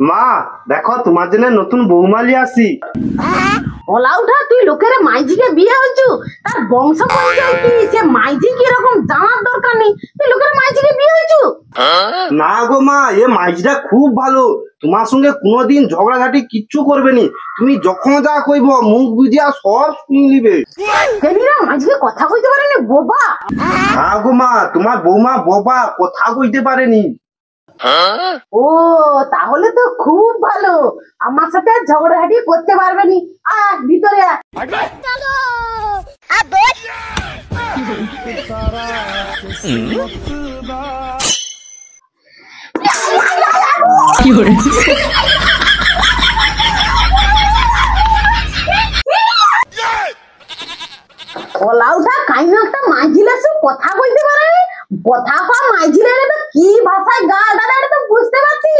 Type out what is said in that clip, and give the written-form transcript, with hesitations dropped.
মা দেখো তোমার জন্য নতুন বৌমালি আসি। ওলা উঠা তুই লোকের মাইজিকে বিয়ে হইছু, তার বংশ পরিচয় কি, সে মাইজি কি রকম জানার দরকার নেই, তুই লোকের মাইজিকে বিয়ে হইছু। না গো মা, এ মাইজিটা খুব ভালো, তোমার সঙ্গে কোনোদিন ঝগড়াঝাটি কিচ্ছু করবে নি, তুমি যখন যা কইব মুখ বুঝিয়া সব শুনি নিবে। কেনিরা মাইজিকে কথা কইতে পারেনি বোবা? না গো মা, তোমার বৌমা বোবা, কথা কইতে পারেনি। ও তাহলে তো খুব ভালো, আমার সাথে আর ঝগড়াঝাটি করতে পারবে নি। ভিতরে ওলা উঠা কাইনা একটা মাইজিলে সে কথা কইতে পারে, কথা কম মাইজিলে তো কি ভাষায় গা দাদা তো বুঝতে পারছি।